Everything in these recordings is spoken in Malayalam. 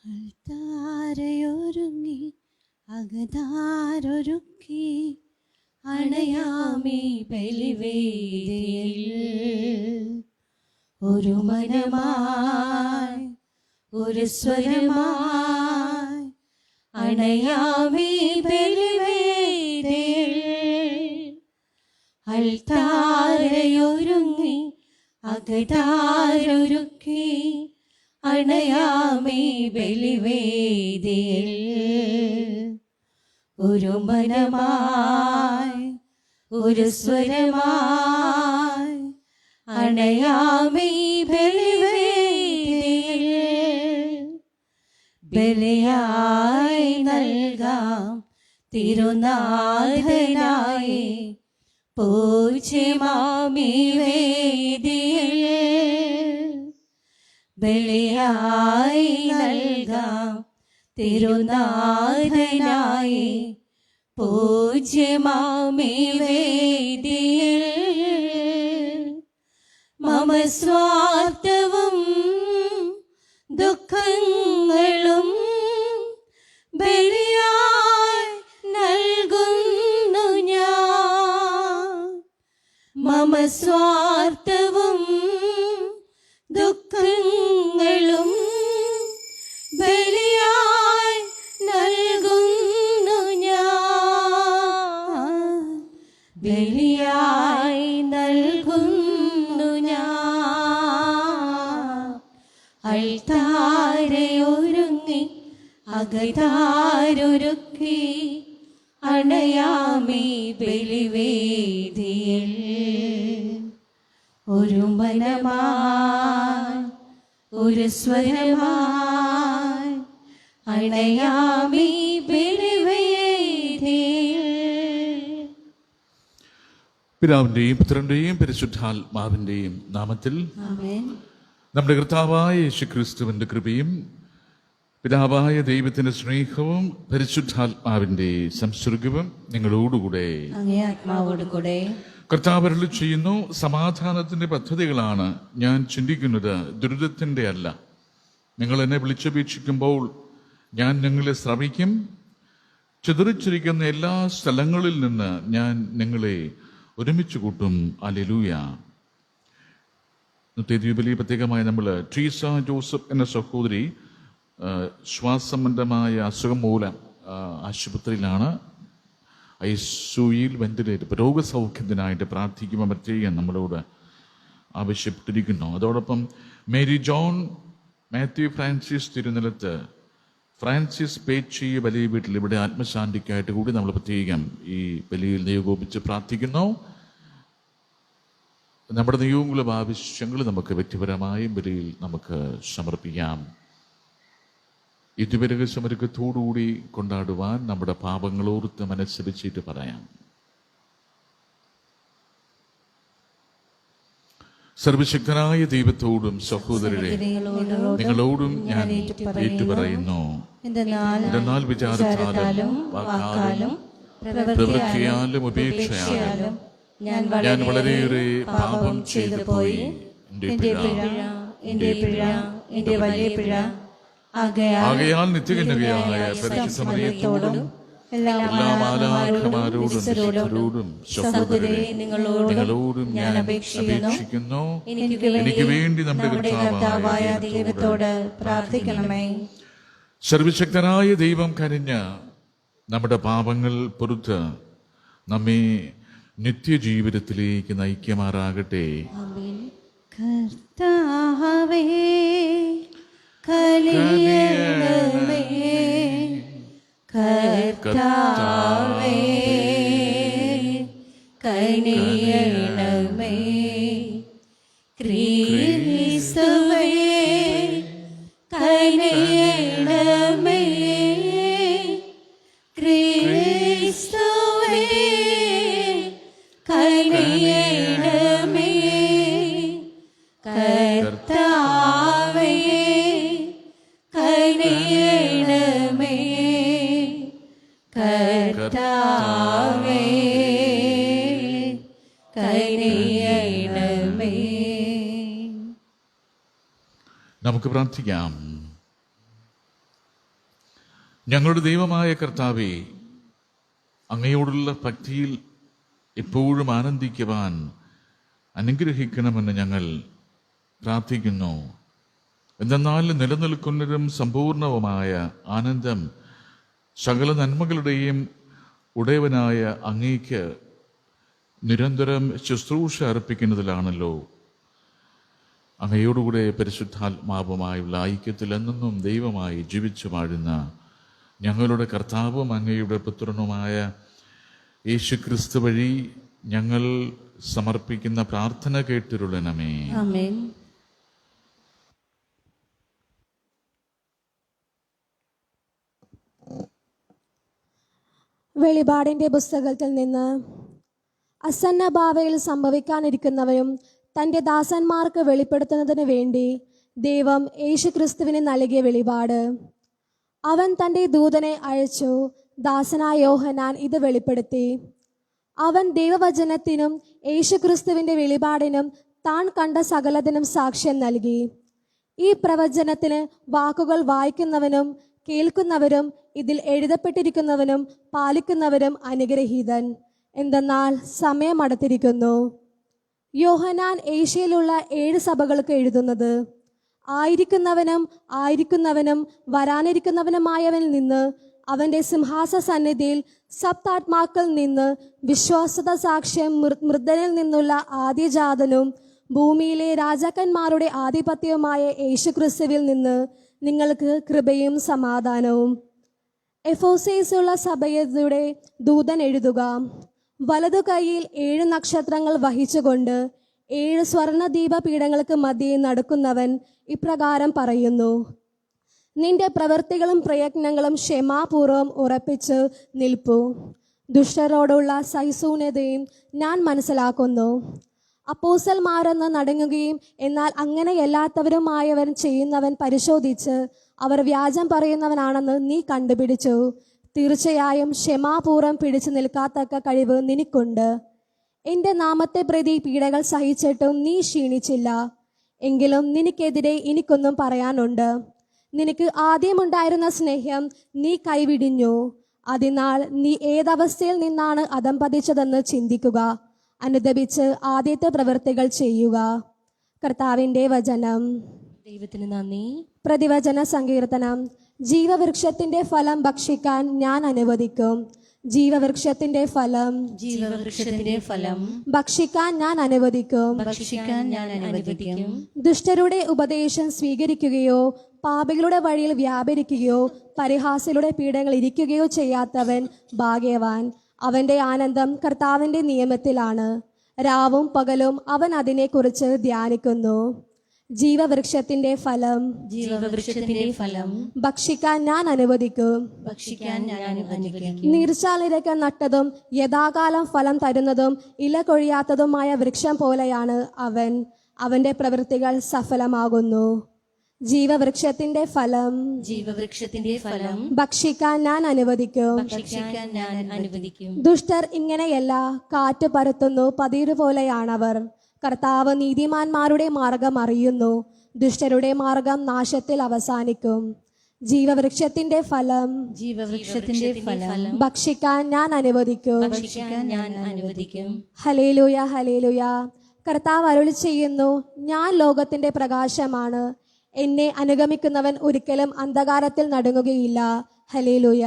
അൾത്താരയൊരുങ്ങി അകതാരൊരുക്കി അണയാമീ ബലിവേദിയിൽ ഒരു മനമായി ഒരു സ്വരമായി അണയാമീ ബലിവേദിയിൽ അൾത്താരയൊരുങ്ങി അകതാരൊരുക്കി അണയാമീ ബലിവേദിയിൽ ഒരു മനമായി ഒരു സ്വരമായി അണയാമീ ബലിവേദിയിൽ ബലിയായി നൽകാം തിരുനാഥനായി പൂജ്യമാമീ വേദിയിൽ ബലിയായി നൽകാം തിരുനാഥനായി പൂജ്യമാമീ വേദിയിൽ മമ സ്വാർത്ഥവും ദുഃഖങ്ങളും ബലിയായി നൽകുന്നു ഞാൻ. മമ സ്വാർത്ഥവും ദുഃഖങ്ങളും ബലിയായി നൽകുന്നു ഞാൻ. ബലിയായി നൽകുന്നു ഞാൻ. അൾത്താരയൊരുങ്ങി അകതാരൊരുക്കി അണയാമീ ബലിവേദിയിൽ ഒരു മനമായി ഒരു സ്വരമായി അണയാമീ ബലിവേദിയിൽ. പിതാവിന്റെയും പുത്രന്റെയും പരിശുദ്ധാത്മാവിന്റെയും നാമത്തിൽ ആമേൻ. നമ്മുടെ കർത്താവായ യേശുക്രിസ്തുവിന്റെ കൃപയും പിതാവായ ദൈവത്തിന്റെ സ്നേഹവും പരിശുദ്ധാത്മാവിന്റെ സംസർഗവും നിങ്ങളോടുകൂടെ അങ്ങേ ആത്മാവോടുകൂടെ. കർത്താവ് അരുളി ചെയ്യുന്നു, സമാധാനത്തിന്റെ പദ്ധതികളാണ് ഞാൻ ചിന്തിക്കുന്നത്, ദുരിതത്തിന്റെ അല്ല. നിങ്ങൾ എന്നെ വിളിച്ചപേക്ഷിക്കുമ്പോൾ ഞാൻ നിങ്ങളെ ശ്രവിക്കും. ചിതറിച്ചിരിക്കുന്ന എല്ലാ സ്ഥലങ്ങളിൽ നിന്ന് ഞാൻ നിങ്ങളെ ഒരുമിച്ച് കൂട്ടും. ഹല്ലേലൂയ. ഇന്നത്തെ ദ്വീപിലെ പ്രത്യേകമായി നമ്മൾ ട്രീസ ജോസഫ് എന്ന സഹോദരി ശ്വാസംബന്ധമായ അസുഖം മൂലം ആശുപത്രിയിലാണ്. ഐസിയുയിൽ വെന്റിലേറ്റർ രോഗസൗഖ്യത്തിനായിട്ട് പ്രാർത്ഥിക്കുമ്പോൾ പ്രത്യേകം നമ്മളോട് ആവശ്യപ്പെട്ടിരിക്കുന്നു. അതോടൊപ്പം മേരി ജോൺ മാത്യു ഫ്രാൻസിസ് തിരുനിലത്ത് ഫ്രാൻസിസ് പേച്ചി വലിയ വീട്ടിൽ ഇവിടെ ആത്മശാന്തിക്കായിട്ട് കൂടി നമ്മൾ പ്രത്യേകം ഈ ബലിയിൽ നിയോഗോപിച്ച് പ്രാർത്ഥിക്കുന്നു. നമ്മുടെ നിയോഗങ്ങളും ആവശ്യങ്ങളും നമുക്ക് വ്യക്തിപരമായും ബലിയിൽ നമുക്ക് സമർപ്പിക്കാം. ഇതുവരെ സമരത്തോടുകൂടി കൊണ്ടാടുവാൻ നമ്മുടെ പാപങ്ങളോർത്ത് മനസ്സരിച്ചിട്ട് പറയാം. സർവശക്തനായ ദൈവത്തോടും സഹോദരരെ നിങ്ങളോടും ഞാൻ ഏറ്റുപറയുന്നു, എന്നാൽ വിചാരത്താലും വാക്കാലും പ്രവൃത്തിയാലും ഉപേക്ഷയാലും ഞാൻ വളരെയേറെ പാപം ചെയ്തു പോയി. എന്റെ വലിയ പിഴ. ആകയാൽ നിത്യകന്യകയായ പരിശുദ്ധ മറിയത്തോടും എല്ലാ മാലാഖമാരോടും സഹോദരരെ നിങ്ങളോടും ഞാൻ അപേക്ഷിക്കുന്നു, എനിക്ക് വേണ്ടി നമ്മുടെ കർത്താവായ ദൈവത്തോട് പ്രാർത്ഥിക്കണമേ. സർവശക്തനായ ദൈവം കനിഞ്ഞ് നമ്മുടെ പാപങ്ങൾ പൊറുത്ത് നമ്മെ നിത്യജീവിതത്തിലേക്ക് നയിക്കുമാറാകട്ടെ. കർത്താവേ കനിയണമേ, കർത്താവേ കനിയണമേ, ക്രിസ്തുവേ കനിയണമേ, ക്രിസ്തുവേ കനിയണമേ, കർത്താവേ കനിയണമേ, കർത്താവേ കനിയണമേ. നമുക്ക് പ്രാർത്ഥിക്കാം. ഞങ്ങളുടെ ദൈവമായ കർത്താവേ, അങ്ങയോടുള്ള ഭക്തിയിൽ എപ്പോഴും ആനന്ദിക്കുവാൻ അനുഗ്രഹിക്കണമെന്ന് ഞങ്ങൾ പ്രാർത്ഥിക്കുന്നു. എന്തെന്നാൽ നിലനിൽക്കുന്നതും സമ്പൂർണവുമായ ആനന്ദം സകല നന്മകളുടെയും ഉടയവനായ അങ്ങേക്ക് നിരന്തരം ശുശ്രൂഷ അർപ്പിക്കുന്നതിലാണല്ലോ. അങ്ങയോടുകൂടെ പരിശുദ്ധാത്മാവുമായുള്ള ഐക്യത്തിൽ എന്നെന്നും ദൈവമായി ജീവിച്ചു വാഴുന്ന ഞങ്ങളുടെ കർത്താവും അങ്ങയുടെ പുത്രനുമായ യേശുക്രിസ്തു വഴി ഞങ്ങൾ സമർപ്പിക്കുന്ന പ്രാർത്ഥന കേട്ടിരുളണമേ. ആമേൻ. വെളിപാടിന്റെ പുസ്തകത്തിൽ നിന്ന് അസന്ന ഭാവയിൽ സംഭവിക്കാനിരിക്കുന്നവയും തൻ്റെ ദാസന്മാർക്ക് വെളിപ്പെടുത്തുന്നതിന് വേണ്ടി ദൈവം യേശുക്രിസ്തുവിന് നൽകിയ വെളിപാട്. അവൻ തൻ്റെ ദൂതനെ അയച്ചു. ദാസനായ യോഹന്നാൻ ഇത് വെളിപ്പെടുത്തി. അവൻ ദൈവവചനത്തിനും യേശുക്രിസ്തുവിൻ്റെ വെളിപാടിനും താൻ കണ്ട സകലതിനും സാക്ഷ്യം നൽകി. ഈ പ്രവചനത്തിന് വാക്കുകൾ വായിക്കുന്നവനും കേൾക്കുന്നവരും ഇതിൽ എഴുതപ്പെട്ടിരിക്കുന്നവനും പാലിക്കുന്നവരും അനുഗ്രഹീതൻ. എന്തെന്നാൽ സമയം അടുത്തിരിക്കുന്നു. യോഹന്നാൻ ഏഷ്യയിലുള്ള 7 സഭകൾക്ക് എഴുതുന്നത്. ആയിരിക്കുന്നവനും വരാനിരിക്കുന്നവനുമായവനിൽ നിന്ന്, അവൻ്റെ സിംഹാസന സന്നിധിയിൽ സപ്താത്മാക്കൾ നിന്ന് വിശ്വാസത സാക്ഷ്യം മൃതനിൽ നിന്നുള്ള ആദ്യജാതനും ഭൂമിയിലെ രാജാക്കന്മാരുടെ ആധിപത്യവുമായ യേശുക്രിസ്തുവിൽ നിന്ന് നിങ്ങൾക്ക് കൃപയും സമാധാനവും. എഫോസേസുള്ള സഭയുടെ ദൂതൻ എഴുതുക. വലതു കൈയിൽ 7 നക്ഷത്രങ്ങൾ വഹിച്ചുകൊണ്ട് 7 സ്വർണദീപപീഠങ്ങൾക്ക് മധ്യേ നടക്കുന്നവൻ ഇപ്രകാരം പറയുന്നു: നിന്റെ പ്രവൃത്തികളും പ്രയത്നങ്ങളും ക്ഷമാപൂർവം ഉറപ്പിച്ച് നിൽപ്പു. ദുഷ്ടരോടുള്ള സഹിഷ്ണുതയും ഞാൻ മനസ്സിലാക്കുന്നു. അപ്പോസ്തലന്മാരെന്ന് നടുങ്ങുകയും എന്നാൽ അങ്ങനെയല്ലാത്തവരുമായവൻ ചെയ്യുന്നവൻ പരിശോധിച്ച് അവർ വ്യാജം പറയുന്നവനാണെന്ന് നീ കണ്ടുപിടിച്ചു. തീർച്ചയായും ക്ഷമാപൂർവം പിടിച്ചു നിൽക്കാത്തക്ക കഴിവ് നിനക്കുണ്ട്. എൻ്റെ നാമത്തെ പ്രതി പീഡകൾ സഹിച്ചിട്ടും നീ ക്ഷീണിച്ചില്ല. എങ്കിലും നിനക്കെതിരെ എനിക്കൊന്നും പറയാനുണ്ട്. നിനക്ക് ആദ്യമുണ്ടായിരുന്ന സ്നേഹം നീ കൈവിടിഞ്ഞു. അതിനാൽ നീ ഏതവസ്ഥയിൽ നിന്നാണ് അധംപതിച്ചതെന്ന് ചിന്തിക്കുക. അനുദപിച്ച് ആദ്യത്തെ പ്രവൃത്തികൾ ചെയ്യുക. കർത്താവിൻ്റെ വചനം. ദൈവത്തിന് നന്ദി. പ്രതിവചന സങ്കീർത്തനം. ജീവവൃക്ഷത്തിന്റെ ഫലം ഭക്ഷിക്കാൻ ഞാൻ അനുവദിക്കും. ജീവവൃക്ഷത്തിന്റെ ഫലം ഭക്ഷിക്കാൻ ഞാൻ അനുവദിക്കും. ദുഷ്ടരുടെ ഉപദേശം സ്വീകരിക്കുകയോ പാപികളുടെ വഴിയിൽ വ്യാപരിക്കുകയോ പരിഹാസികളുടെ പീഠങ്ങൾ ഇരിക്കുകയോ ചെയ്യാത്തവൻ ഭാഗ്യവാൻ. അവന്റെ ആനന്ദം കർത്താവിന്റെ നിയമത്തിലാണ്. രാവും പകലും അവൻ അതിനെക്കുറിച്ച് ധ്യാനിക്കുന്നു. ജീവവൃക്ഷത്തിന്റെ ഫലം ഭക്ഷിക്കാൻ ഞാൻ അനുവദിക്കും. നീർച്ചാലിരക്ക് നട്ടതും യഥാകാലം ഫലം തരുന്നതും ഇല കൊഴിയാത്തതുമായ വൃക്ഷം പോലെയാണ് അവൻ. അവന്റെ പ്രവൃത്തികൾ സഫലമാകുന്നു. ജീവവൃക്ഷത്തിന്റെ ഫലം ഭക്ഷിക്കാൻ ഞാൻ അനുവദിക്കും. ദുഷ്ടർ ഇങ്ങനെയല്ല, കാറ്റ് പരത്തുന്നു പതിരു പോലെയാണവർ. കർത്താവ് നീതിമാന്മാരുടെ മാർഗം അറിയുന്നു. ദുഷ്ടരുടെ മാർഗം നാശത്തിൽ അവസാനിക്കും. ജീവവൃക്ഷത്തിന്റെ ഫലം ഭക്ഷിക്കാൻ ഞാൻ അനുവദിക്കും. Hallelujah, hallelujah. കർത്താവ് അരുളി ചെയ്യുന്നു, ഞാൻ ലോകത്തിന്റെ പ്രകാശമാണ്. എന്നെ അനുഗമിക്കുന്നവൻ ഒരിക്കലും അന്ധകാരത്തിൽ നടുങ്ങുകയില്ല. ഹല്ലേലൂയ.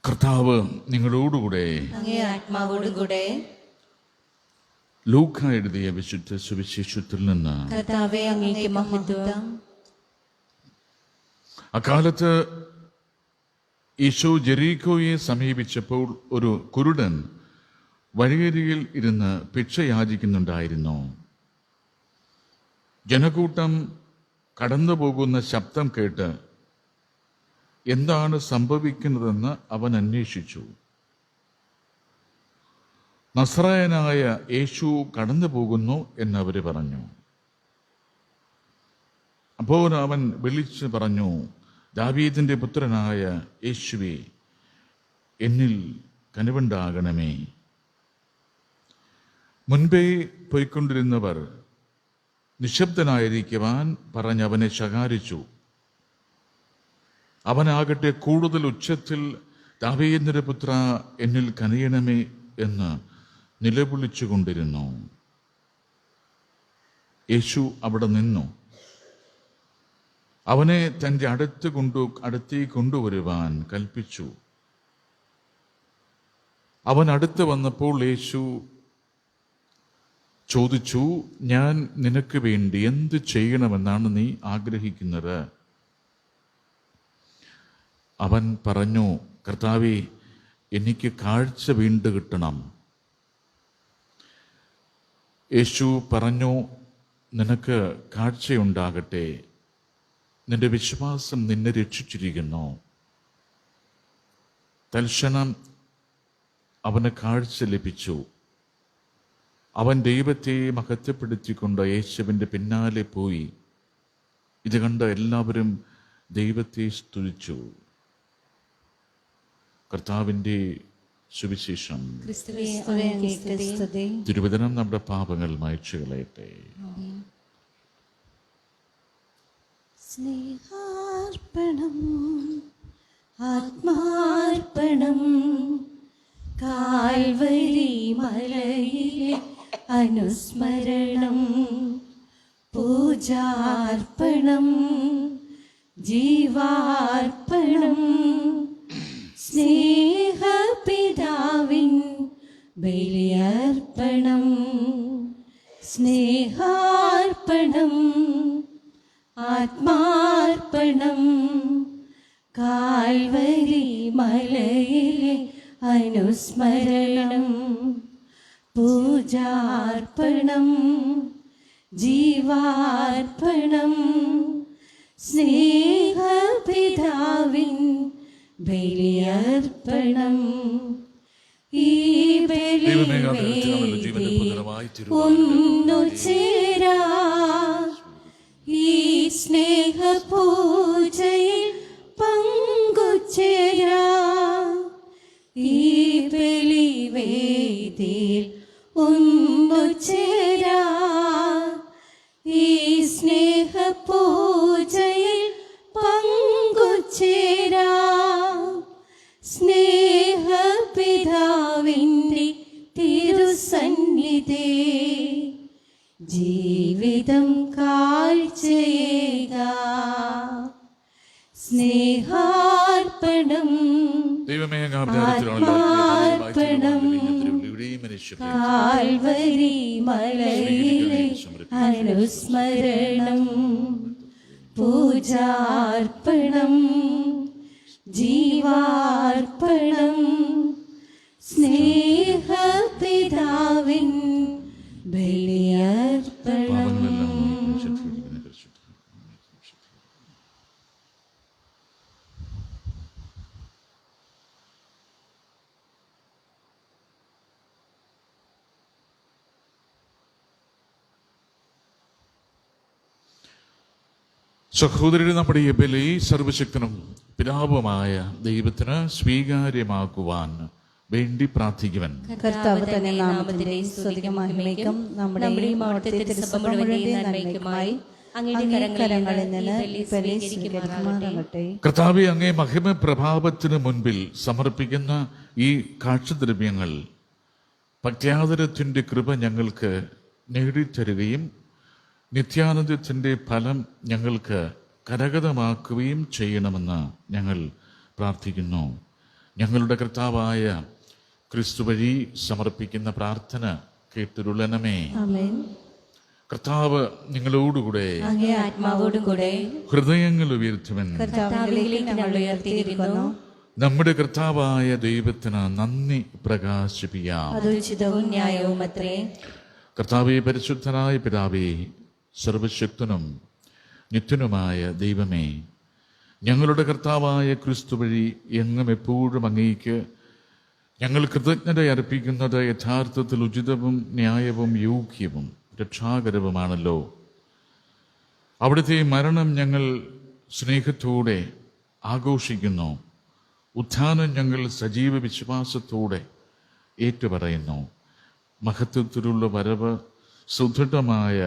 കർത്താവ് നിങ്ങളോടുകൂടെ ആത്മാവോടുകൂടെ. ലൂക്ക എഴുതിയ വിശുദ്ധ സുവിശേഷത്തിൽ നിന്ന്. കർത്താവേ, അങ്ങേക്ക് മഹത്വം. അക്കാലത്ത് യേശു ജെറീക്കോയെ സമീപിച്ചപ്പോൾ ഒരു കുരുടൻ വഴിയരികിൽ ഇരുന്ന് ഭിക്ഷ യാചിക്കുന്നുണ്ടായിരുന്നു. ജനക്കൂട്ടം കടന്നുപോകുന്ന ശബ്ദം കേട്ട് എന്താണ് സംഭവിക്കുന്നതെന്ന് അവൻ അന്വേഷിച്ചു. നസ്രായനായ യേശു കടന്നു പോകുന്നു എന്നവർ പറഞ്ഞു. അപ്പോൾ അവൻ വിളിച്ചു പറഞ്ഞു, ദാവീദിന്റെ പുത്രനായ യേശുവേ, എന്നിൽ കനിവുണ്ടാകണമേ. മുൻപേ പോയിക്കൊണ്ടിരുന്നവർ നിശബ്ദനായിരിക്കുവാൻ പറഞ്ഞവനെ ശകാരിച്ചു. അവനാകട്ടെ കൂടുതൽ ഉച്ചത്തിൽ ദാവീദിന്റെ പുത്ര, എന്നിൽ കനിയണമേ എന്ന് നിലവിളിച്ചുകൊണ്ടിരുന്നു. യേശു അവിടെ നിന്നു. അവനെ തൻ്റെ അടുത്തേക്ക് കൊണ്ടുവരുവാൻ കൽപ്പിച്ചു. അവൻ അടുത്ത് വന്നപ്പോൾ യേശു ചോദിച്ചു, ഞാൻ നിനക്ക് വേണ്ടി എന്ത് ചെയ്യണമെന്നാണ് നീ ആഗ്രഹിക്കുന്നത്? അവൻ പറഞ്ഞു, കർത്താവേ, എനിക്ക് കാഴ്ച വീണ്ടും കിട്ടണം. യേശു പറഞ്ഞു, നിനക്ക് കാഴ്ചയുണ്ടാകട്ടെ, നിന്റെ വിശ്വാസം നിന്നെ രക്ഷിച്ചിരിക്കുന്നു. തൽക്ഷണം അവന് കാഴ്ച ലഭിച്ചു. അവൻ ദൈവത്തെ മഹത്വപ്പെടുത്തിക്കൊണ്ട് യേശുവിൻ്റെ പിന്നാലെ പോയി. ഇത് കണ്ട് എല്ലാവരും ദൈവത്തെ സ്തുതിച്ചു. കർത്താവിൻ്റെ സുവിശേഷം. തിരുവചനം നമ്മുടെ പാപങ്ങൾ മായ്ച്ചു കളയട്ടെ. സ്നേഹാർപ്പണം, ആത്മാർപ്പണം, കാൽവരി മലയിലെ അനുസ്മരണം, പൂജാർപ്പണം, ജീവാർപ്പണം, സ്നേഹപിതാവിൻ ബലിയർപ്പണം, സ്നേഹാർപ്പണം, ആത്മാർപ്പണം, കാൽവരി മലയിലെ അനുസ്മരണം, പൂജാർപ്പണം, ജീവാർപ്പണം, സ്നേഹപിതാവിൻ ബലിയർപ്പണം. ഈ ബലിവേദിയിൽ ഒന്നു ചേരാ, ഈ സ്നേഹപൂജയിൽ പങ്കുചേരാ, ഈ ബലിവേദിയിൽ ഒന്നു ചേരാ, ഈ സ്നേഹപൂജയിൽ പങ്കുചേരാ, സ്നേഹപിതാവിൻ്റെ തിരുസന്നിധി ജീവിതം കാഴ്ചയേകാ. സ്നേഹാർപ്പണം, ആത്മാർപ്പണം, കാൽവരി മലയിലെ അനുസ്മരണം, പൂജാർപ്പണം, ജീവാർപ്പണം, സ്നേഹപിതാവിൻ ബലിയർപ്പണം. സഹോദരരെ, നമ്മുടെ ഈ ബലി സർവശക്തനും പിതാവുമായ ദൈവത്തിന് സ്വീകാര്യമാക്കുവാൻ വേണ്ടി പ്രാർത്ഥിക്കുവാൻ കർത്താവ് തന്നെ നാമത്തിന്റെ സ്തുതിക്കും മഹിമയ്ക്കും നമ്മുടെയും അവിടുത്തെ തിരുസഭ മുഴുവന്റെയും നന്മയ്ക്കുമായി അങ്ങയുടെ കരങ്ങളിൽ നിന്ന് ഈ ബലി സ്വീകരിക്കുമാറാകട്ടെ. കർത്താവേ, അങ്ങേ മഹിമ പ്രഭാവത്തിന് മുൻപിൽ സമർപ്പിക്കുന്ന ഈ കാഴ്ചദ്രവ്യങ്ങൾ ഭക്ത്യാദരത്തിൻ്റെ കൃപ ഞങ്ങൾക്ക് നേടിത്തരുകയും നിത്യാനന്ദത്തിൻ്റെ ഫലം ഞങ്ങൾക്ക് കരഗതമാക്കുകയും ചെയ്യണമെന്ന് ഞങ്ങൾ പ്രാർത്ഥിക്കുന്നു. ഞങ്ങളുടെ കർത്താവായ ക്രിസ്തു വഴി സമർപ്പിക്കുന്ന പ്രാർത്ഥന കേട്ടുരുളണമേ. കർത്താവ് നിങ്ങളോടുകൂടെ അങ്ങേ ആത്മാവോടും കൂടെ ഹൃദയങ്ങൾ ഉയർത്തുവൻ. നമ്മുടെ കർത്താവായ ദൈവത്തിന് നന്ദി പ്രകാശിപ്പിക്കാം. കർത്താവേ, പരിശുദ്ധനായ പിതാവേ, സർവശക്തനും നിത്യനുമായ ദൈവമേ, ഞങ്ങളുടെ കർത്താവായ ക്രിസ്തു വഴി എങ്ങും എപ്പോഴും അങ്ങേക്ക് ഞങ്ങൾ കൃതജ്ഞത അർപ്പിക്കുന്നത് യഥാർത്ഥത്തിൽ ഉചിതവും ന്യായവും യോഗ്യവും രക്ഷാകരവുമാണല്ലോ. അവിടുത്തെ മരണം ഞങ്ങൾ സ്നേഹത്തോടെ ആഘോഷിക്കുന്നു. ഉത്ഥാനം ഞങ്ങൾ സജീവ വിശ്വാസത്തോടെ ഏറ്റുപറയുന്നു. മഹത്വത്തിലുള്ള വരവ് സുദൃഢമായ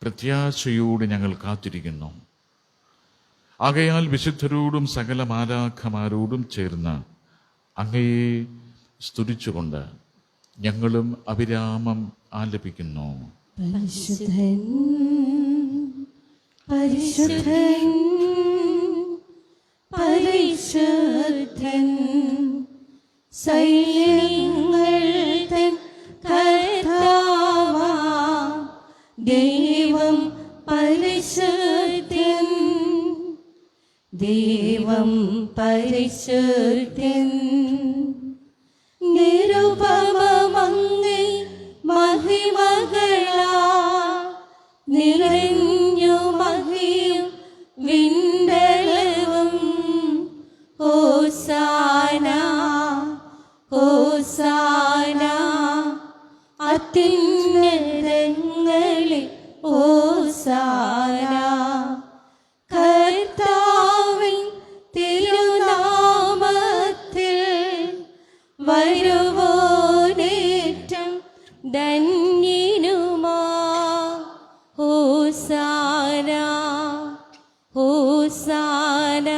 പ്രത്യാശയോടെ ഞങ്ങൾ കാത്തിരിക്കുന്നു. ആകയാൽ വിശുദ്ധരോടും സകല മാലാഖമാരോടും ചേർന്ന് അങ്ങയെ സ്തുതിച്ചുകൊണ്ട് ഞങ്ങളും അവിരാമം ആലപിക്കുന്നു. പരിശുദ്ധൻ പരിശുദ്ധൻ പരിശുദ്ധൻ സൈന്യങ്ങൾ തൻ കർത്താവാം ദൈവം പരിശുദ്ധൻ ദൈവം പരിശുദ്ധൻ നിരുപമങ്ങി മഹിമകളാ നിറഞ്ഞു മഹിയും വിണ്ടലവും ഹോസാന ഹോസാന അത്യുന്നതങ്ങളിൽ ഹോസാന കർത്താവിൻ തിരുനാമത്തിൽ വരുവോനേറ്റം ധന്യനുമാ ഹോസാന ഹോസാന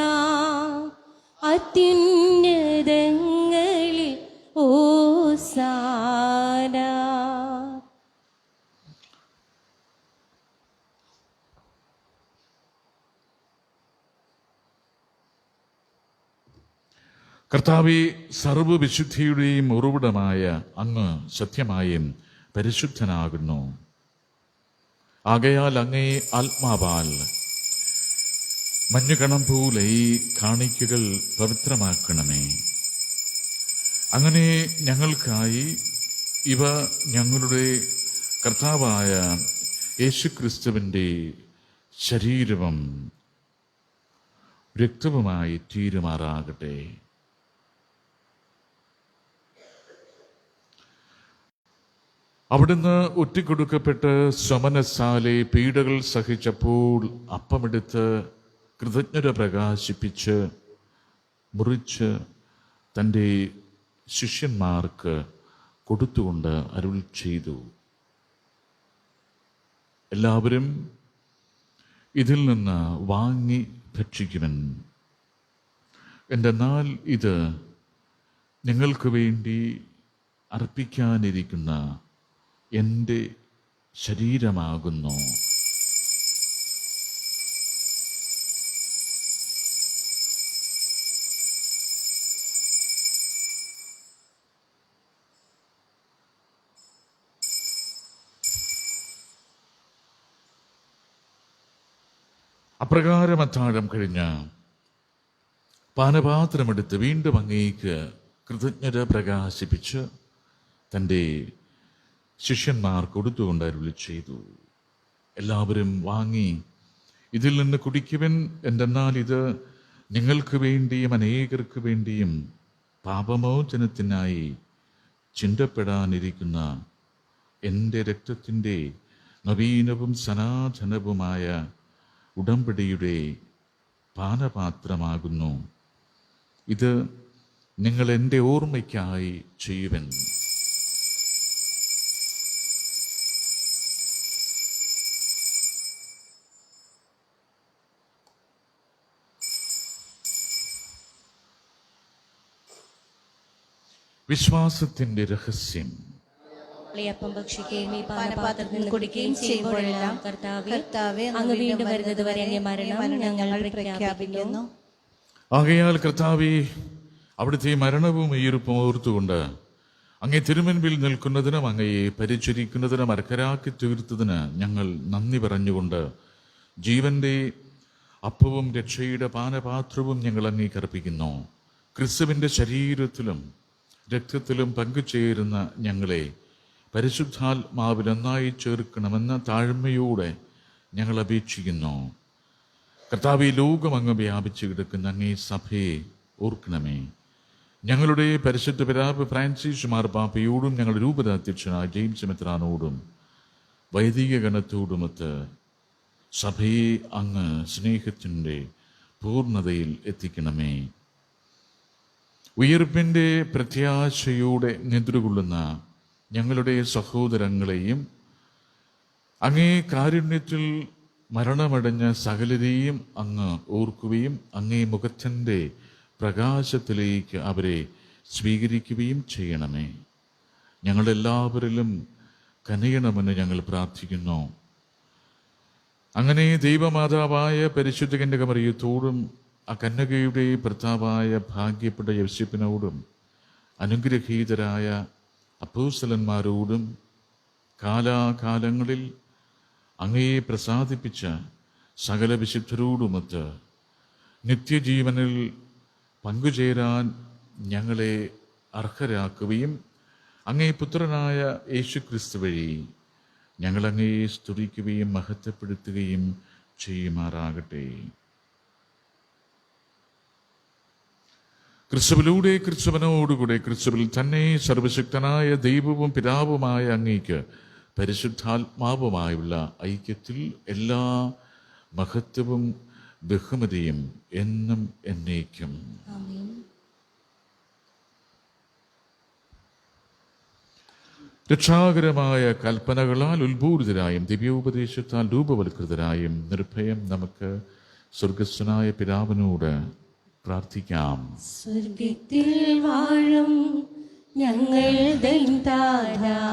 അത്യുന്നതങ്ങളിൽ ഹോസാന. കർത്താവേ, സർവ്വവിശുദ്ധിയുടെയും ഉറവിടമായ അങ്ങ് സത്യമായും പരിശുദ്ധനാകുന്നു. ആകയാൽ അങ്ങേ ആത്മാവാൽ മഞ്ഞുകണം പോലെ ഈ കാണിക്കകൾ പവിത്രമാക്കണമേ. അങ്ങനെ ഞങ്ങൾക്കായി ഇവ ഞങ്ങളുടെ കർത്താവായ യേശുക്രിസ്തുവിൻ്റെ ശരീരവും രക്തവുമായി തീരുമാറാകട്ടെ. അവിടുന്ന് ഒറ്റിക്കൊടുക്കപ്പെട്ട് സ്വമനസാലെ പീഡകൾ സഹിച്ചപ്പോൾ അപ്പമെടുത്ത് കൃതജ്ഞത പ്രകാശിപ്പിച്ച് മുറിച്ച് തൻ്റെ ശിഷ്യന്മാർക്ക് കൊടുത്തുകൊണ്ട് അരുൾ ചെയ്തു, എല്ലാവരും ഇതിൽ നിന്ന് വാങ്ങി ഭക്ഷിക്കുവൻ. എന്തെന്നാൽ ഇത് നിങ്ങൾക്ക് വേണ്ടി അർപ്പിക്കാനിരിക്കുന്ന എൻ്റെ ശരീരമാകുന്നു. അപ്രകാരം അത്താഴം കഴിഞ്ഞ് പാനപാത്രമെടുത്ത് വീണ്ടും അങ്ങേക്ക് കൃതജ്ഞത പ്രകാശിപ്പിച്ച് തൻ്റെ ശിഷ്യന്മാർ കൊടുത്തുകൊണ്ട് അരുളി ചെയ്തു, എല്ലാവരും വാങ്ങി ഇതിൽ നിന്ന് കുടിക്കുവൻ. എന്തെന്നാൽ ഇത് നിങ്ങൾക്ക് വേണ്ടിയും അനേകർക്ക് വേണ്ടിയും പാപമോചനത്തിനായി ചിന്തപ്പെടാനിരിക്കുന്ന എൻ്റെ രക്തത്തിൻ്റെ നവീനവും സനാതനവുമായ ഉടമ്പടിയുടെ പാനപാത്രമാകുന്നു. ഇത് നിങ്ങൾ എൻ്റെ ഓർമ്മയ്ക്കായി ചെയ്യുവൻ. വിശ്വാസത്തിന്റെ രഹസ്യം. അപ്പം ഭക്ഷിക്കുകയും ഈ പാനപാത്രത്തിൽ കുടിക്കുകയും ചെയ്യുമ്പോഴെല്ലാം കർത്താവേ, അങ്ങ് വീണ്ടും വരുന്നത് വരെ അങ്ങേ മരണം ഞങ്ങൾ പ്രഖ്യാപിക്കുന്നു. ആകയാൽ കർത്താവേ, അവിടുത്തെ മരണവും ഉയിർപ്പും ഓർത്തുകൊണ്ട് അങ്ങേ തിരുമുൻപിൽ നിൽക്കുന്നതിനും അങ്ങയെ പരിചരിക്കുന്നതിനും അർഹരാക്കി തീർത്തതിന് ഞങ്ങൾ നന്ദി പറഞ്ഞുകൊണ്ട് ജീവന്റെ അപ്പവും രക്ഷയുടെ പാനപാത്രവും ഞങ്ങൾ അങ്ങേക്ക് അർപ്പിക്കുന്നു. ക്രിസ്തുവിന്റെ ശരീരത്തിലും രക്തത്തിലും പങ്കുചേരുന്ന ഞങ്ങളെ പരിശുദ്ധാത്മാവിൽ ഒന്നായി ചേർക്കണമെന്ന താഴ്മയോടെ ഞങ്ങൾ അപേക്ഷിക്കുന്നു. കർത്താവേ, ലോകം അങ്ങ് വ്യാപിച്ചു കിടക്കുന്ന അങ്ങേ സഭയെ ഓർക്കണമേ. ഞങ്ങളുടെ പരിശുദ്ധ പിതാവ് ഫ്രാൻസിസ് മാർപ്പാപ്പയോടും ഞങ്ങളുടെ രൂപത അധ്യക്ഷനായ ജെയിംസ് മെത്രാനോടും വൈദിക ഗണത്തോടുമൊത്ത് സഭയെ അങ്ങ് സ്നേഹത്തിൻ്റെ പൂർണ്ണതയിൽ എത്തിക്കണമേ. ഉയർപ്പിൻ്റെ പ്രത്യാശയോടെ നിദ്രകൊള്ളുന്ന ഞങ്ങളുടെ സഹോദരങ്ങളെയും അങ്ങേ കാരുണ്യത്തിൽ മരണമടഞ്ഞ സകലരെയും അങ്ങ് ഓർക്കുകയും അങ്ങേ മുഖത്തിൻ്റെ പ്രകാശത്തിലേക്ക് അവരെ സ്വീകരിക്കുകയും ചെയ്യണമേ. ഞങ്ങളെല്ലാവരിലും കനിയണമെന്ന് ഞങ്ങൾ പ്രാർത്ഥിക്കുന്നു. അങ്ങനെ ദൈവമാതാവായ പരിശുദ്ധ കന്യകമറിയത്തോടും ആ കന്യകയുടെ ഭർത്താവായ ഭാഗ്യപ്പെട്ട യോസേപ്പിനോടും അനുഗ്രഹീതരായ അപ്പോസ്തലന്മാരോടും കാലാകാലങ്ങളിൽ അങ്ങയെ പ്രസാദിപ്പിച്ച സകല വിശുദ്ധരോടുമൊത്ത് നിത്യജീവനിൽ പങ്കുചേരാൻ ഞങ്ങളെ അർഹരാക്കുകയും അങ്ങേ പുത്രനായ യേശുക്രിസ്തു വഴി ഞങ്ങളങ്ങയെ സ്തുതിക്കുകയും മഹത്വപ്പെടുത്തുകയും ചെയ്യുമാറാകട്ടെ. ക്രിസ്തുവിലൂടെ, ക്രിസ്തുവിനോടുകൂടെ, ക്രിസ്തുവിൽ തന്നെ സർവശക്തനായ ദൈവവും പിതാവുമായ അങ്ങേക്ക് പരിശുദ്ധാത്മാവുമായുള്ള ഐക്യത്തിൽ എല്ലാ മഹത്വവും ബഹുമതിയും എന്നും എന്നേക്കും. രക്ഷാകരമായ കൽപ്പനകളാൽ ഉത്ഭൂരിതരായും ദിവ്യോപദേശത്താൽ രൂപവൽകൃതരായും നിർഭയം നമുക്ക് സ്വർഗസ്ഥനായ പിതാവിനോട് പ്രാർത്ഥിക്കാം. സ്വർഗത്തിൽ വാഴും ഞങ്ങളുടെ താരാ,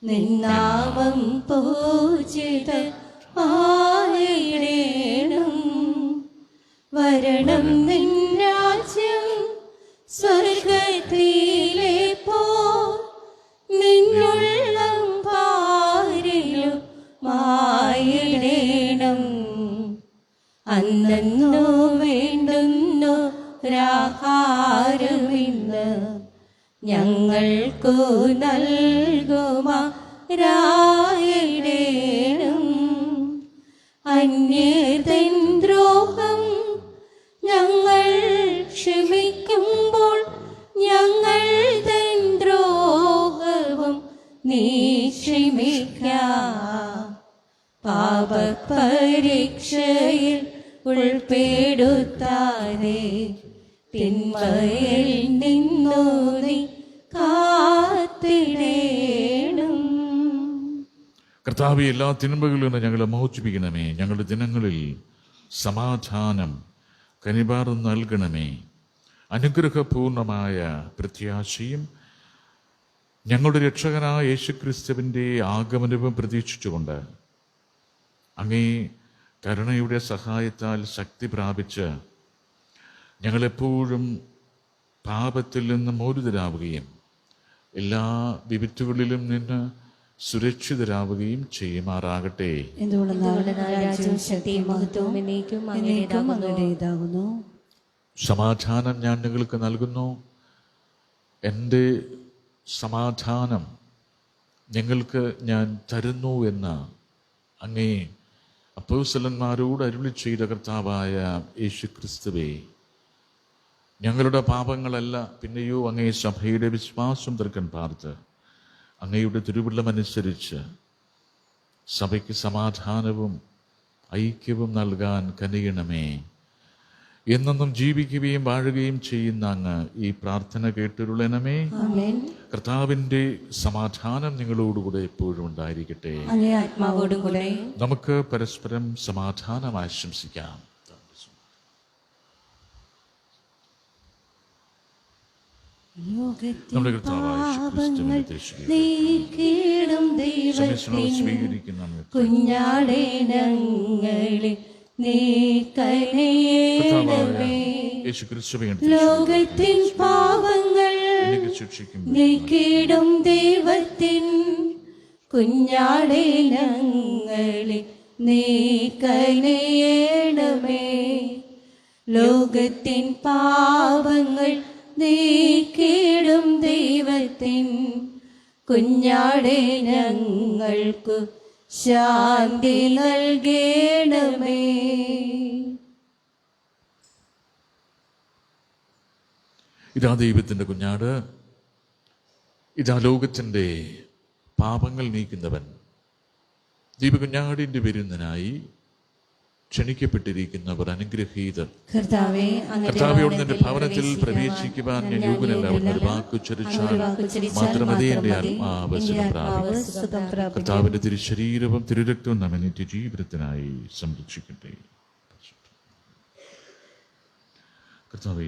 നിന്നാമം പൂജിതമായിടേണം. വരണം നിൻ രാജ്യം സ്വർഗത്തിലെ പോ, നിന്നുള്ളം പാരിലും മായിടേണം. അന്നു വേണ്ടുന്നു രാഹാരമിന്ന് ഞങ്ങൾക്കു നൽകുമാറായിടേണം. അന്യതൻ ദ്രോഹം ഞങ്ങൾ ക്ഷമിക്കുമ്പോൾ ഞങ്ങൾ തൻ ദ്രോഹവും നീ ക്ഷമിക്ക. പാപപരീക്ഷയിൽ ഉൾപ്പെടുത്താതെ തിന്മയിൽ നിന്നു നീ കാത്തിടേണം. കർത്താവേ, എല്ലാ തിന്മകളിൽ നിന്ന് ഞങ്ങളെ മോചിപ്പിക്കണമേ. ഞങ്ങളുടെ ദിനങ്ങളിൽ സമാധാനം കനിവാർ നൽകണമേ. അനുഗ്രഹപൂർണമായ പ്രത്യാശയും ഞങ്ങളുടെ രക്ഷകനായ യേശുക്രിസ്തുവിൻ്റെ ആഗമനവും പ്രതീക്ഷിച്ചുകൊണ്ട് അങ്ങേ കരുണയുടെ സഹായത്താൽ ശക്തി പ്രാപിച്ച് ഞങ്ങളെപ്പോഴും പാപത്തിൽ നിന്ന് മോചിതരാവുകയും എല്ലാ വിപത്തുകളിലും നിന്ന് സുരക്ഷിതരാവുകയും ചെയ്യുമാറാകട്ടെ. സമാധാനം ഞാൻ നിങ്ങൾക്ക് നൽകുന്നു, എൻ്റെ സമാധാനം നിങ്ങൾക്ക് ഞാൻ തരുന്നു എന്ന് അങ്ങേ അപ്പോസ്തലന്മാരോട് അരുളി ചെയ്ത കർത്താവായ യേശുക്രിസ്തുവേ, ഞങ്ങളുടെ പാപങ്ങളല്ല പിന്നെയോ അങ്ങേ സഭയുടെ വിശ്വാസം തീർക്കാൻ പാർത്ത് അങ്ങയുടെ തിരുവുള്ളമനുസരിച്ച് സഭയ്ക്ക് സമാധാനവും ഐക്യവും നൽകാൻ കനിയണമേ. എന്നെന്നും ജീവിക്കുകയും വാഴുകയും ചെയ്യുന്ന അങ്ങ് ഈ പ്രാർത്ഥന കേട്ടിരുളണമേ. കർത്താവിൻ്റെ സമാധാനം നിങ്ങളോടുകൂടെ എപ്പോഴും ഉണ്ടായിരിക്കട്ടെ. നമുക്ക് പരസ്പരം സമാധാനം ആശംസിക്കാം. നമ്മുടെ കുഞ്ഞാടേ ഞങ്ങളെ നീ കനിയണമേ. ലോകത്തിൻ പാവങ്ങൾ നീക്കിടും ദൈവത്തിൻ കുഞ്ഞാടേ ഞങ്ങളെ നീ കനിയണമേ. ലോകത്തിൻ പാവങ്ങൾ നീക്കിടും ദൈവത്തിൻ കുഞ്ഞാടേ ഞങ്ങൾക്കു ശാന്തി നൽകണമേ. ഇതാ ദൈവത്തിൻ്റെ കുഞ്ഞാട്, ഇതാ ലോകത്തിൻ്റെ പാപങ്ങൾ നീക്കുന്നവൻ. ദൈവകുഞ്ഞാടിൻ്റെ വിരുന്നിനായി ക്ഷണിക്കപ്പെട്ടിരിക്കുന്നവർ അനുഗ്രഹീതർ. കർത്താവേ, കർത്താവയോട് നിന്റെ ഭവനത്തിൽ പ്രവേശിക്കുവാൻ ഞാൻ യോഗ്യനല്ല. ഒരു വാക്ക് ഉച്ചരിച്ചാൽ മാത്രമേ എന്റെ ആത്മാവ് സുഖം പ്രാപിക്കൂ. കർത്താവിന്റെ തിരുശരീരവും തിരുരക്തവും നമ്മെ നിത്യജീവിതത്തിനായി സംരക്ഷിക്കട്ടെ. കർത്താവേ,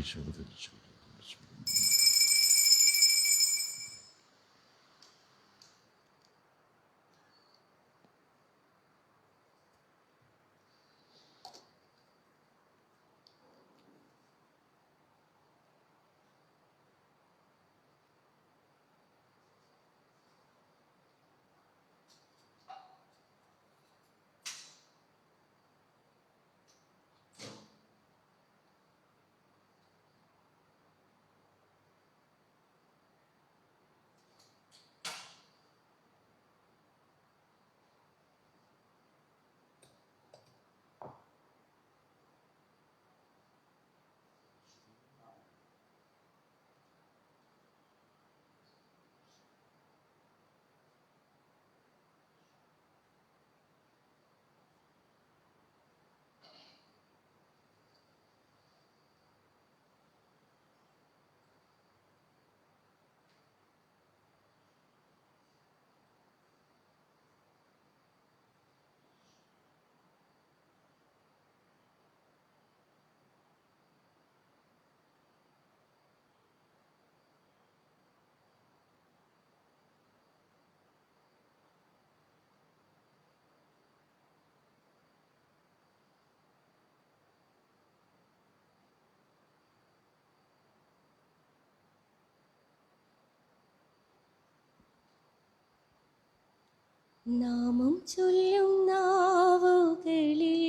നാമം ചൊല്ലും നാവുകളിൽ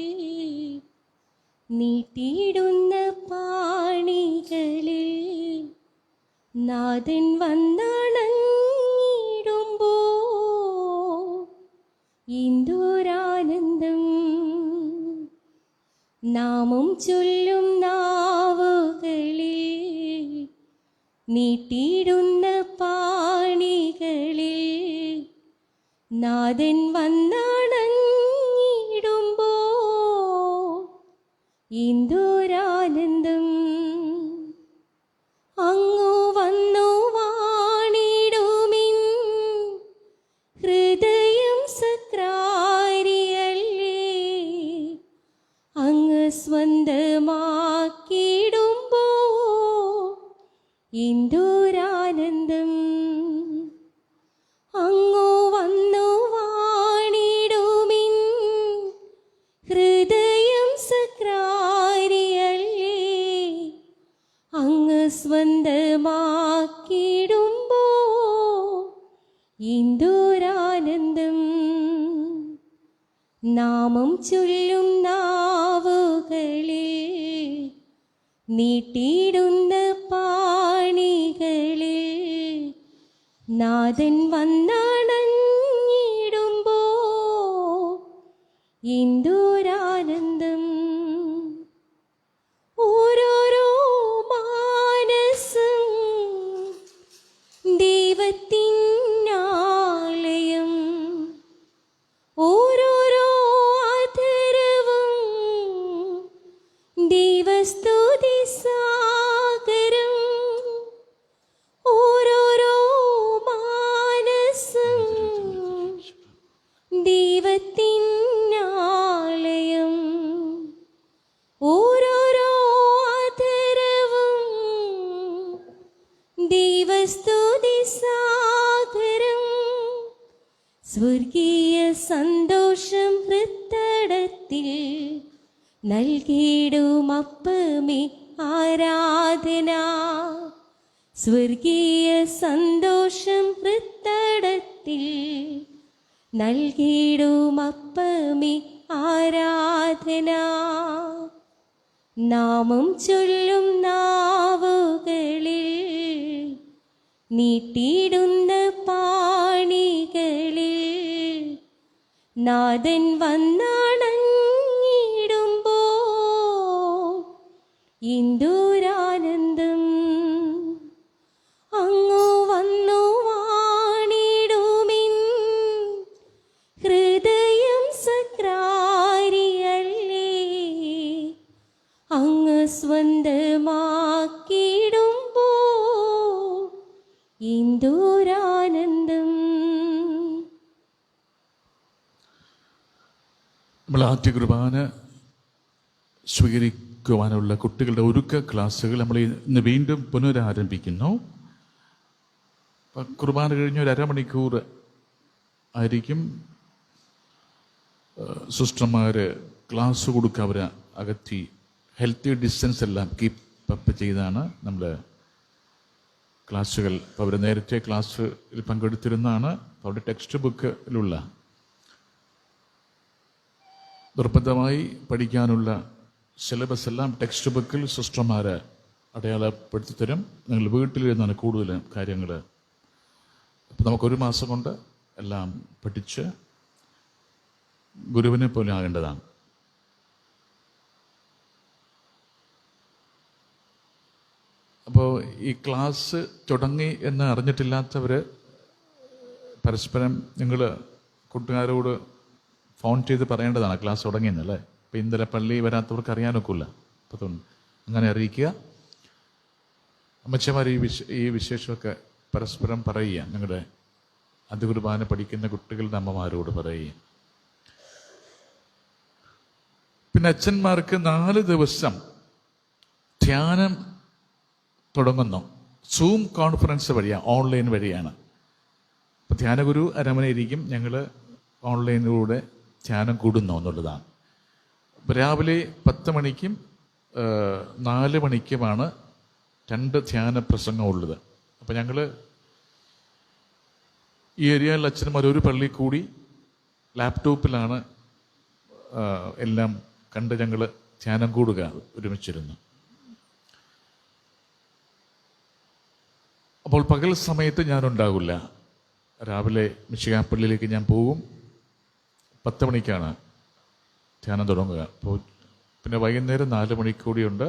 നീട്ടിയിടുന്ന പാണികളിൽ നാഥൻ വന്നണങ്ങിടുമ്പോ ഇന്ദുരാനന്ദം. നാമം ചൊല്ലും നാവുകളിൽ നീട്ടിയിടുന്ന പാണികളിൽ നാഥൻ വന്നണങ്ങിടുമ്പോ ഇന്ദുരാനന്ദം. അങ്ങു വന്നു വാണിടുമിൻ ഹൃദയം സക്രാരിയല്ലേ. അങ്ങ് സ്വന്തമാക്കിടുമ്പോ ഇന്ദുരാനന്ദം. അങ്ങു വന്നു വാണിടുമിൻ ഹൃദയം സക്രാരിയല്ലേ. അങ്ങ് സ്വന്തമാക്കിടുമ്പോ ഇന്ദുരാനന്ദം. നാമം ചൊല്ലും നാവുകളിൽ നീട്ടിയിടുന്ന പാണികളിൽ നാഥൻ വന്നണങ്ങിടുമ്പോ ഇന്ദുരാനന്ദം. ഓരോരോ മാനസം ദൈവത്തിനാലയം. ഓരോരോ ആദരവും ദൈവസ്തുതി സാഗരം. ഓരോരോ മാനസം ദൈവത്തിനാലയം. ഓരോരോ ആദരവും ദൈവസ്തുതി സാഗരം. സ്വർഗീയ സന്തോഷം ഹൃത്തടത്തിൽ നൽകിയിടുമപ്പമേ ആരാധന. സ്വർഗീയ സന്തോഷം ഹൃത്തടത്തിൽ നൽകിയിടുമപ്പമേ ആരാധന. നാമം ചൊല്ലും നാവുകളിൽ നീട്ടിയിടുന്ന പാണികളിൽ നാഥൻ വന്നണങ്ങിടുമ്പോ ഇന്ദുരാനന്ദം. അങ്ങു വന്നു വാണിടുമിൻ ഹൃദയം സക്രാരിയല്ലേ. എന്തോരാനന്ദം. നമ്മൾ ആദ്യ കുർബാന സ്വീകരിക്കുവാനുള്ള കുട്ടികളുടെ ഒരുക്ക ക്ലാസ്സുകൾ നമ്മൾ ഇന്ന് വീണ്ടും പുനരാരംഭിക്കുന്നു. കുർബാന കഴിഞ്ഞ് ഒരു അരമണിക്കൂർ ആയിരിക്കും സിസ്റ്റർമാർ ക്ലാസ് കൊടുക്കുക. അവർ അകത്തി ഹെൽത്തി ഡിസ്റ്റൻസ് എല്ലാം കീപ്പ് അപ്പ് ചെയ്താണ് നമ്മൾ ക്ലാസ്സുകൾ. അപ്പോൾ അവർ നേരത്തെ ക്ലാസ്സിൽ പങ്കെടുത്തിരുന്നതാണ്. അപ്പോൾ അവരുടെ ടെക്സ്റ്റ് ബുക്കിലുള്ള നിർബന്ധമായി പഠിക്കാനുള്ള സിലബസ് എല്ലാം ടെക്സ്റ്റ് ബുക്കിൽ സിസ്റ്റർമാർ അടയാളപ്പെടുത്തി തരും. നിങ്ങൾ വീട്ടിലിരുന്നാണ് കൂടുതൽ കാര്യങ്ങൾ. അപ്പോൾ നമുക്കൊരു മാസം കൊണ്ട് എല്ലാം പഠിച്ച് ഗുരുവിനെ പോലെ ആകേണ്ടതാണ്. അപ്പോൾ ഈ ക്ലാസ് തുടങ്ങി എന്ന് അറിഞ്ഞിട്ടില്ലാത്തവർ പരസ്പരം നിങ്ങൾ കൂട്ടുകാരോട് ഫോൺ ചെയ്ത് പറയേണ്ടതാണ് ക്ലാസ് തുടങ്ങിയെന്നല്ലേ. ഇപ്പം ഇന്നലെ പള്ളി വരാത്തവർക്ക് അറിയാനൊക്കില്ല. അപ്പം അങ്ങനെ അറിയിക്കുക. അമ്മച്ചമാർ ഈ വിശേഷമൊക്കെ പരസ്പരം പറയുക. നിങ്ങളുടെ അതികുർബാന പഠിക്കുന്ന കുട്ടികളുടെ അമ്മമാരോട് പറയുക. പിന്നെ അച്ഛന്മാർക്ക് 4 ദിവസം ധ്യാനം തുടങ്ങുന്നു. സൂം കോൺഫറൻസ് വഴിയാണ്, ഓൺലൈൻ വഴിയാണ്. അപ്പം ധ്യാനഗുരു അരമനയിരിക്കും. ഞങ്ങൾ ഓൺലൈനിലൂടെ ധ്യാനം കൂടുന്നു എന്നുള്ളതാണ്. രാവിലെ 10 മണിക്കും 4 മണിക്കുമാണ് 2 ധ്യാന പ്രസംഗം ഉള്ളത്. അപ്പം ഞങ്ങൾ ഈ ഏരിയയിലെ അച്ഛന്മാർ ഒരു പള്ളി കൂടി ലാപ്ടോപ്പിലാണ് എല്ലാം കണ്ട് ഞങ്ങൾ ധ്യാനം കൂടുക ഒരുമിച്ചിരുന്നു. അപ്പോൾ പകൽ സമയത്ത് ഞാനുണ്ടാകില്ല. രാവിലെ മിശിഹാപ്പള്ളിയിലേക്ക് ഞാൻ പോകും. 10 മണിക്കാണ് ധ്യാനം തുടങ്ങുക. അപ്പോൾ പിന്നെ വൈകുന്നേരം 4 മണിക്ക് കൂടിയുണ്ട്.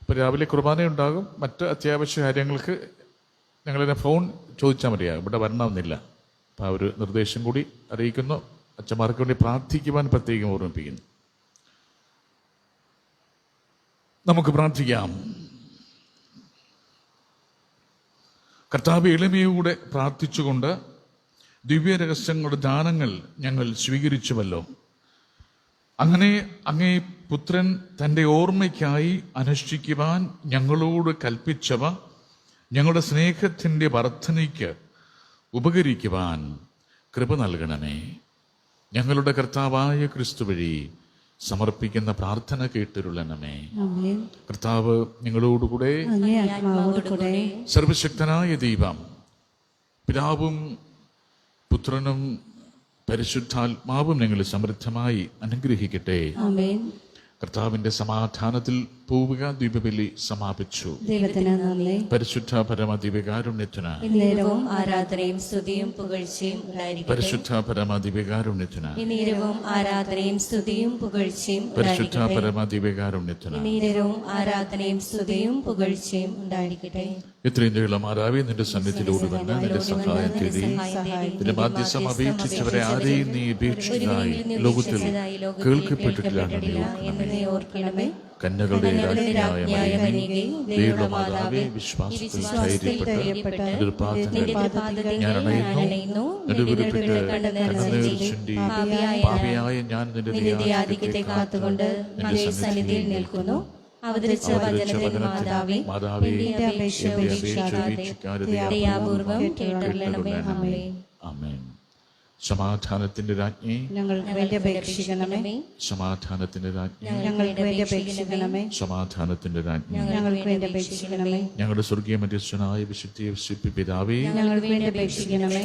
ഇപ്പോൾ രാവിലെ കുർബാനയുണ്ടാകും. മറ്റ് അത്യാവശ്യ കാര്യങ്ങൾക്ക് ഞങ്ങളെന്നെ ഫോൺ ചോദിച്ചാൽ മതിയാകും. ഇവിടെ വരണമെന്നില്ല. അപ്പോൾ ആ ഒരു നിർദ്ദേശം കൂടി അറിയിക്കുന്നു. അച്ഛന്മാർക്ക് വേണ്ടി പ്രാർത്ഥിക്കുവാൻ പ്രത്യേകം ഓർമ്മിപ്പിക്കുന്നു. നമുക്ക് പ്രാർത്ഥിക്കാം. കർത്താവ്, എളിമയോടെ പ്രാർത്ഥിച്ചുകൊണ്ട് ദിവ്യരഹസ്യങ്ങളുടെ ദാനങ്ങൾ ഞങ്ങൾ സ്വീകരിച്ചുവല്ലോ. അങ്ങനെ അങ്ങേ പുത്രൻ തൻ്റെ ഓർമ്മയ്ക്കായി അനുഷ്ഠിക്കുവാൻ ഞങ്ങളോട് കൽപ്പിച്ചവ ഞങ്ങളുടെ സ്നേഹത്തിൻ്റെ വർധനയ്ക്ക് ഉപകരിക്കുവാൻ കൃപ നൽകണമേ. ഞങ്ങളുടെ കർത്താവായ ക്രിസ്തു വഴി സമർപ്പിക്കുന്ന പ്രാർത്ഥന കേട്ടിരുളണമേ. കർത്താവ് നിങ്ങളോടുകൂടെ. സർവശക്തനായ ദൈവം പിതാവും പുത്രനും പരിശുദ്ധാത്മാവും നിങ്ങളെ സമൃദ്ധമായി അനുഗ്രഹിക്കട്ടെ. കർത്താവിന്റെ സമാധാനത്തിൽ പോവുക. ദീപബലി സമാപിച്ചു. പരിശുദ്ധ പരമ ദിവ്യകാരുണ്യത്തിന് ആരാധനയും സ്തുതിയും പുകഴ്ചയും പരിശുദ്ധ പരമ ദിവ്യകാരുണ്യത്തിന് ആരാധനയും സ്തുതിയും പുകഴ്ചയും പരിശുദ്ധ പരമ ദിവ്യകാരുണ്യത്തിന് ആരാധനയും സ്തുതിയും പുകഴ്ചയും ഉണ്ടായിരിക്കട്ടെ. എത്രയും നീളം മാതാവേ, നിന്റെ സന്നിധിയിലൂടെ വന്ന് നിന്റെ സഹായം തേടി നിന്റെ മാധ്യസം അപേക്ഷിച്ചവരെ ആരെയും നീ അപേക്ഷിച്ചതായി ലോകത്തിൽ കേൾക്കപ്പെട്ടിട്ടില്ല. കന്യകളുടെ രാജ്ഞിയായ ദൈവ മാതാവേ, വിശ്വാസത്തിൽ ധൈര്യപ്പെട്ട് ഞാൻ അണയുന്നു. നെടുവിരുപ്പിട്ട് കണ്ണുനീർ ചിന്തി പാപിയായ ഞാൻ നിന്റെ ദയാധിക്യത്തെ കാത്തുകൊണ്ട് നിന്റെ സന്നിധിയിൽ നിൽക്കുന്നു. അവതരിച്ച വചനത്തിൽ മാതാവേ, എന്റെ അപേക്ഷ ഉപേക്ഷിക്കാതെ ദയാപൂർവ്വം കേട്ടരുളണമേ. ആമേൻ. സമാധാനത്തിന്റെ രാജ്ഞി, ഞങ്ങൾക്ക് വേണ്ടി അപേക്ഷിക്കണമേ. സമാധാനത്തിന്റെ രാജ്ഞി, ഞങ്ങൾക്ക് വേണ്ടി അപേക്ഷിക്കണമേ. സമാധാനത്തിന്റെ രാജ്ഞി, ഞങ്ങൾക്ക് വേണ്ടി അപേക്ഷിക്കണമേ. ഞങ്ങളുടെ സ്വർഗീയ മധ്യസ്ഥനായ വിശുദ്ധ പിതാവേ, ഞങ്ങൾക്ക് വേണ്ടി അപേക്ഷിക്കണമേ.